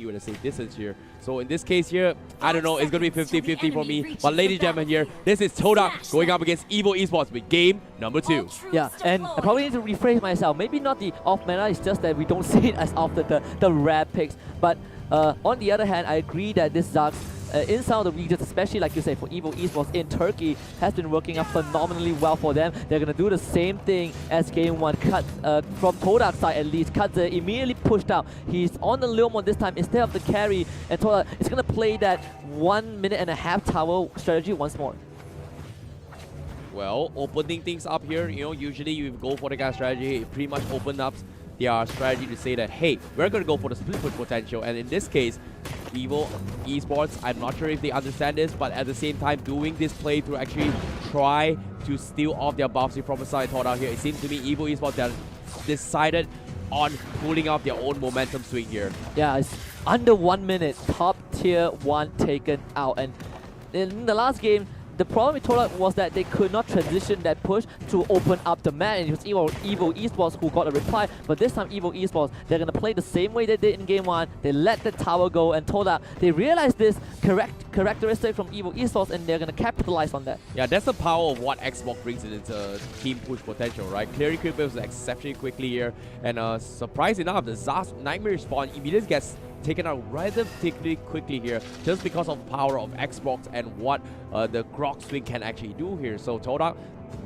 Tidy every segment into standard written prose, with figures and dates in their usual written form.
you at a safe distance here. So in this case here, I don't know, it's going to be 50-50 for me. But ladies and gentlemen here, this is Todak going up against Evo Esports with game number 2. Yeah, and I probably need to rephrase myself. Maybe not the off-mana, it's just that we don't see it as often, the rare picks. But on the other hand, I agree that this Zax in some of the regions, especially like you say for Evo Esports in Turkey, has been working out phenomenally well for them. They're going to do the same thing as game 1. Cut from Todak's side at least. Katze immediately pushed out. He's on the Leomon this time instead of the carry, and Todak is going to play that 1.5 minute tower strategy once more. Well, opening things up here, you know, usually you go for the gas strategy, it pretty much opens up their strategy to say that, hey, we're going to go for the split push potential. And in this case, Evo Esports, I'm not sure if they understand this, but at the same time, doing this play to actually try to steal off their buffs from the side Todak here. It seems to me Evo Esports have decided on pulling off their own momentum swing here. Yeah, it's under 1 minute, top tier 1 taken out. And in the last game, the problem with Todak was that they could not transition that push to open up the map, and it was Evo Esports who got a reply. But this time Evo Esports, they're going to play the same way they did in game 1. They let the tower go, and Todak, they realized this characteristic from Evo Esports, and they're going to capitalize on that. Yeah, that's the power of what Xbox brings in its team push potential, right? Clearing creep was exceptionally quickly here, and surprise enough, the Zaz Nightmare spawn immediately gets taken out relatively quickly here, just because of the power of Xbox and what the Grok swing can actually do here. So Todak,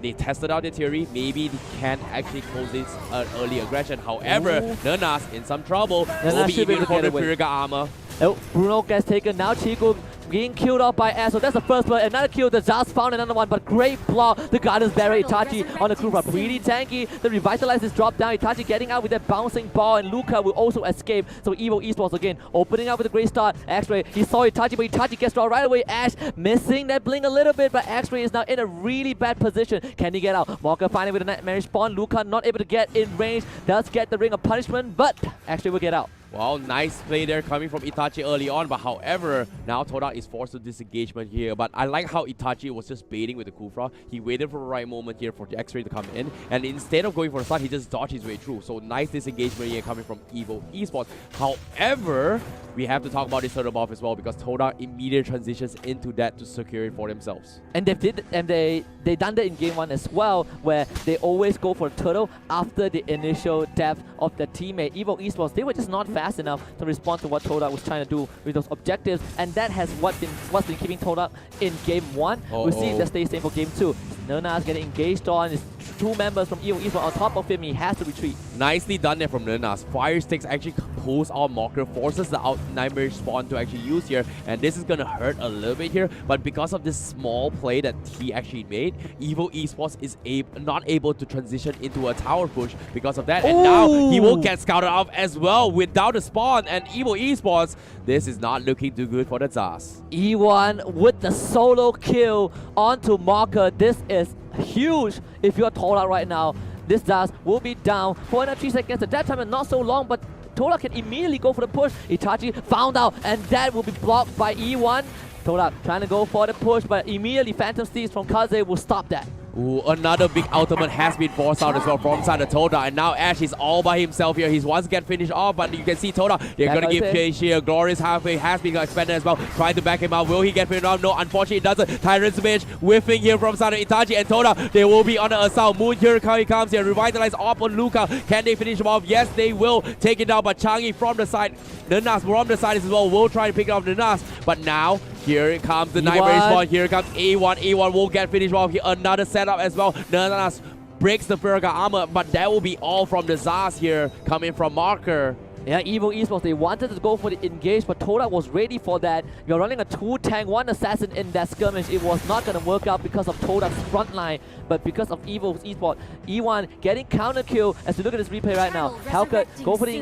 they tested out their theory. Maybe they can actually close this early aggression. However, Nernas in some trouble. Will be immune for the Pyrrhica armor. Oh, Bruno gets taken. Now Chico being killed off by Ash. So that's the first blood. Another kill. The Zaz found another one, but great block. The Guardian's Barrier. Itachi on the Kufra. Pretty tanky. The Revitalize is dropped down. Itachi getting out with that bouncing ball, and Luca will also escape. So Evo Esports again opening up with a great start. X-Ray, he saw Itachi, but Itachi gets dropped right away. Ash missing that blink a little bit, but X-Ray is now in a really bad position. Can he get out? Walker finally with a Nightmare spawn. Luca not able to get in range. Does get the Ring of Punishment, but X-Ray will get out. Well, nice play there coming from Itachi early on, but however, now Todak is forced to disengagement here. But I like how Itachi was just baiting with the Kufra. He waited for the right moment here for the X-Ray to come in, and instead of going for the start, he just dodged his way through. So nice disengagement here coming from Evo Esports. However, we have to talk about this third buff as well, because Todak immediately transitions into that to secure it for themselves. And they done that in game 1 as well, where they always go for the turtle after the initial death of their teammate. Evo Esports, they were just not fast enough to respond to what Todak was trying to do with those objectives, and that has what's been keeping Todak in game 1. We'll see if that stays same for game 2. Nernas getting engaged on. His 2 members from Evo Esports on top of him. He has to retreat. Nicely done there from Nernas. Fire Sticks actually pulls out Mocker, forces the out Nightmare spawn to actually use here, and this is gonna hurt a little bit here, but because of this small play that he actually made, Evo Esports is not able to transition into a tower push because of that, and now he will get scouted off as well without a spawn, and Evo Esports, this is not looking too good for the Zaz. E1 with the solo kill onto Mocker. This is huge if you're Todak right now. This Zaz will be down for another 3 seconds. At that time, and not so long, but Todak can immediately go for the push. Itachi found out, and that will be blocked by E1. Todak trying to go for the push, but immediately Phantom Steeds from Kaze will stop that. Ooh, another big ultimate has been forced out as well from side of Todak, and now Ash is all by himself here. He's once again finished off, but you can see Todak, they're going to give Chase here. Glorious halfway has been expanded as well, trying to back him out. Will he get finished off? No, unfortunately it doesn't. Tyrant's Mage whiffing here from side of Itachi, and Todak, they will be on the assault. Moon here he comes here, revitalize off on Luca. Can they finish him off? Yes, they will take it down, but Changi from the side, Nernas from the side as well, will try to pick up Nernas, but now here it comes the Nightmare spawn. Here comes A1. A1 will get finished off here. Another setup as well. Nernas breaks the Pyrrhica armor, but that will be all from the Zaz here coming from Marker. Yeah, Evo Esports, they wanted to go for the engage, but Todak was ready for that. You're running a 2-tank, 1 assassin in that skirmish. It was not going to work out because of Todak's front line, but because of Evo Esports. E1 getting counter kill as we look at this replay right now. Hellcat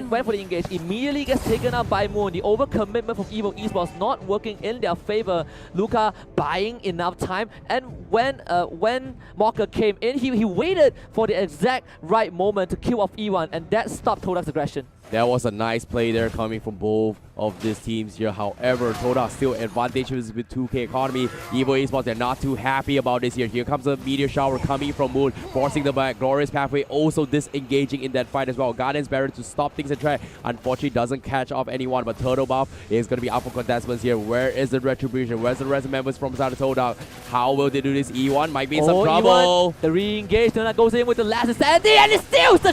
went for the engage, immediately gets taken out by Moon. The overcommitment from Evo Esports not working in their favor. Luca buying enough time, and when Mocker came in, he waited for the exact right moment to kill off E1, and that stopped Todak's aggression. That was a nice play there coming from both of these teams here. However, Todak still advantageous with 2K economy. Evo Esports, they're not too happy about this here. Here comes a meteor shower coming from Moon, forcing the back. Glorious Pathway also disengaging in that fight as well. Guardian's Barrier to stop things in track. Unfortunately, doesn't catch off anyone, but Turtle Buff is going to be up for contestants here. Where is the Retribution? Where's the rest of members from side of Todak? How will they do this? E1 might be in some trouble. E1, the re-engage, Todak goes in with the last insanity and it steals the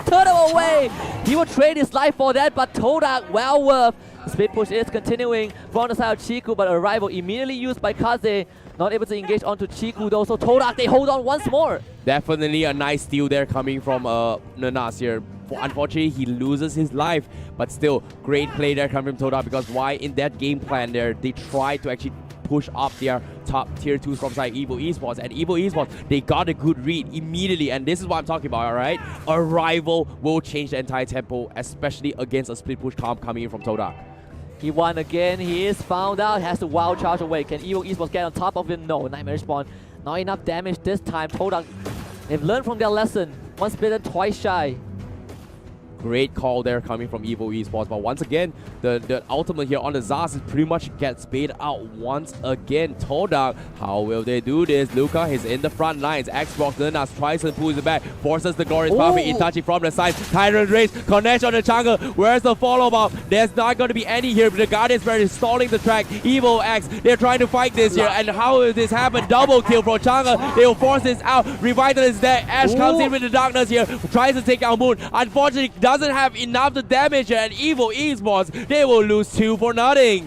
Turtle away. He will trade his life for that, but Todak, well worth. The split push is continuing from the side of Chiku, but arrival immediately used by Kaze. Not able to engage onto Chiku though, so Todak, they hold on once more. Definitely a nice steal there coming from Nanas here. Unfortunately, he loses his life, but still, great play there coming from Todak, because why in that game plan there, they tried to actually push up their top tier 2s from side Evo Esports, and Evo Esports, they got a good read immediately, and this is what I'm talking about, alright? Arrival will change the entire tempo, especially against a split push comp coming in from Todak. He won again, he is found out, has to wild charge away. Can Evo Esports get on top of him? No, Nightmare Spawn. Not enough damage this time. Todak, they've learned from their lesson. Once bitten, twice shy. Great call there coming from Evo Esports, but once again, the ultimate here on the Zaz is pretty much gets paid out once again. Todak, how will they do this? Luca is in the front lines. Xbox Nanas tries to pull it back, forces the Glorious Pathway Itachi from the side. Tyrant Race, connect on the jungle. Where's the follow-up? There's not going to be any here, but the Guardians are stalling the track. Evo X, they're trying to fight this here, and how will this happen? Double kill from Chang'e. They will force this out. Revital is there. Ash comes in with the darkness here, tries to take out Moon. Unfortunately, doesn't have enough to damage it, and Evo Esports, they will lose 2-0.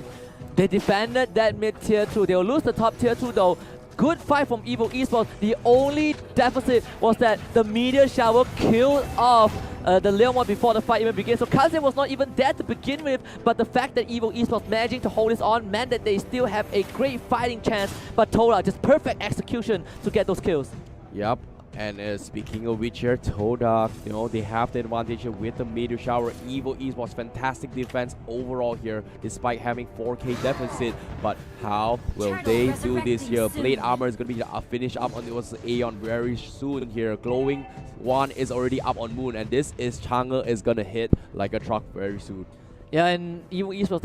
They defended that mid tier 2. They will lose the top tier 2 though. Good fight from Evo Esports. The only deficit was that the meteor shower killed off the Leomon before the fight even begins. So Kaze was not even there to begin with, but the fact that Evo Esports managing to hold this on meant that they still have a great fighting chance. But Todak, just perfect execution to get those kills. Yep. And speaking of which here, Todak, you know, they have the advantage here with the meteor shower. Evo Esports, fantastic defense overall here, despite having 4K deficit. But how will they do this here? Blade armor is going to be finished up on Aeon very soon here. Glowing one is already up on Moon, and this is Chang'e is going to hit like a truck very soon. Yeah, and Evo Esports,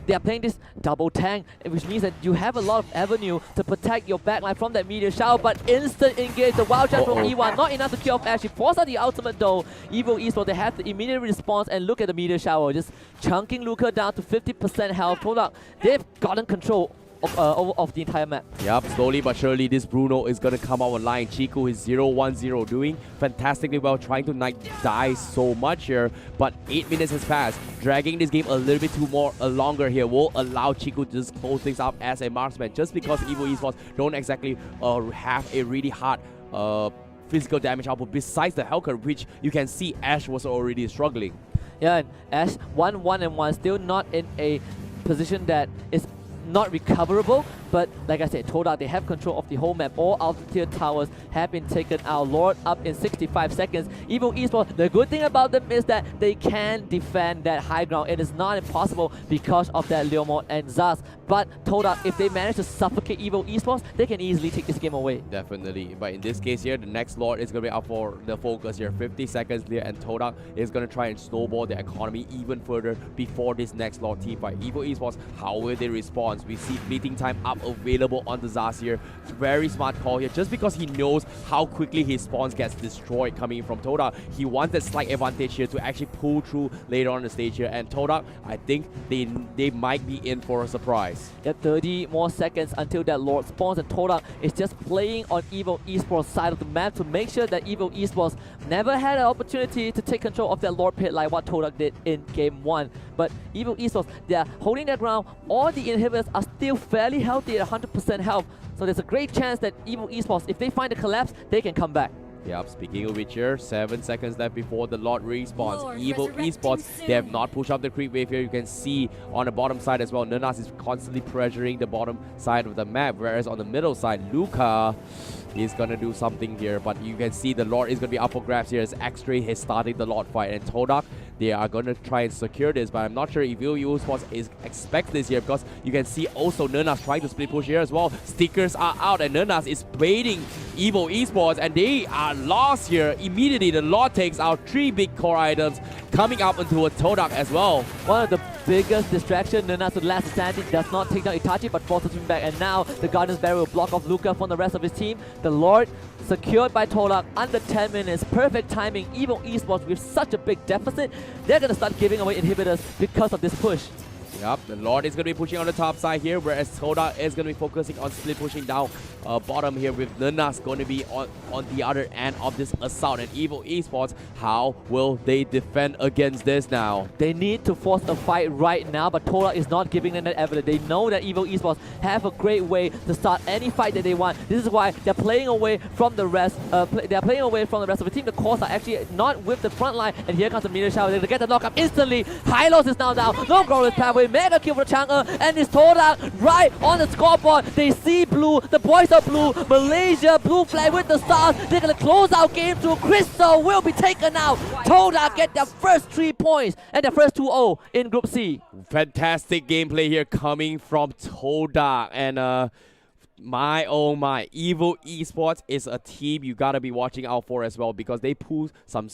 they are playing this double tank, which means that you have a lot of avenue to protect your backline from that meteor shower, but instant engage, the wild charge from E1, not enough to kill off Ash. He forced out the ultimate though. Evo Esports, they have the immediate response, and look at the meteor shower, just chunking Luca down to 50% health. Todak, they've gotten control of the entire map. Yep, slowly but surely this Bruno is going to come out online. Chiku is 0-1-0, doing fantastically well, trying to not die so much here, but 8 minutes has passed. Dragging this game a little bit longer here will allow Chiku to just close things up as a marksman, just because Evo Esports don't exactly have a really hard physical damage output besides the Hellcat, which you can see Ash was already struggling. Yeah, and Ash 1-1-1, still not in a position that is not recoverable, but like I said, Todak, they have control of the whole map. All altitude towers have been taken out. Lord up in 65 seconds. Evo Esports, the good thing about them is that they can defend that high ground. It is not impossible because of that Leomon and Zaz. But Todak, if they manage to suffocate Evo Esports, they can easily take this game away. Definitely. But in this case here, the next Lord is going to be up for the focus here. 50 seconds clear, and Todak is going to try and snowball the economy even further before this next Lord team fight. Evo Esports, how will they respond? We see fleeting time up available on the Zaz here. Very smart call here, just because he knows how quickly his spawns gets destroyed coming in from Todak. He wants that slight advantage here to actually pull through later on the stage here, and Todak, I think they might be in for a surprise. Yeah, 30 more seconds until that Lord spawns, and Todak is just playing on Evo Esports' side of the map to make sure that Evo Esports never had an opportunity to take control of that Lord pit like what Todak did in Game 1. But Evo Esports, they are holding their ground. All the inhibitors are still fairly healthy at 100% health. So there's a great chance that Evo Esports, if they find a collapse, they can come back. Yep, speaking of which here, 7 seconds left before the Lord respawns. Evo Esports, they have not pushed up the creep wave here. You can see on the bottom side as well, Nanas is constantly pressuring the bottom side of the map, whereas on the middle side, Luca is going to do something here. But you can see the Lord is going to be up for grabs here as X-Ray is starting the Lord fight. And Todak, they are going to try and secure this, but I'm not sure if Evo Esports expects this here, because you can see also Nanas trying to split push here as well. Stickers are out, and Nanas is baiting Evo Esports, and they are lost here. Immediately, the Lord takes out 3 big core items, coming up into a Todak as well. One of the biggest distraction. Nana's with last standing does not take down Itachi but forces him back, and now the Guardian's Barrier will block off Luca from the rest of his team. The Lord secured by Todak under 10 minutes. Perfect timing. Evo Esports with such a big deficit, they're going to start giving away inhibitors because of this push. Yep, the Lord is going to be pushing on the top side here, whereas Todak is going to be focusing on split pushing down bottom here, with Nanas going to be on the other end of this assault. And Evo Esports, how will they defend against this now? They need to force a fight right now, but Todak is not giving them that evidence. They know that Evo Esports have a great way to start any fight that they want. This is why they're playing away from the rest. They're playing away from the rest of the team. The cores are actually not with the front line, and here comes the meteor shower. They're going to get the knock up instantly. Hylos is now down. No glorious pathway. Mega kill for the Chang'e, and it's Todak right on the scoreboard. They see blue. The boys are blue. Malaysia, blue flag with the stars. They're going to close out game 2. Crystal will be taken out. Todak get their first 3 points and their first 2-0 in Group C. Fantastic gameplay here coming from Todak. And my oh my, Evo Esports is a team you gotta be watching out for as well, because they pull some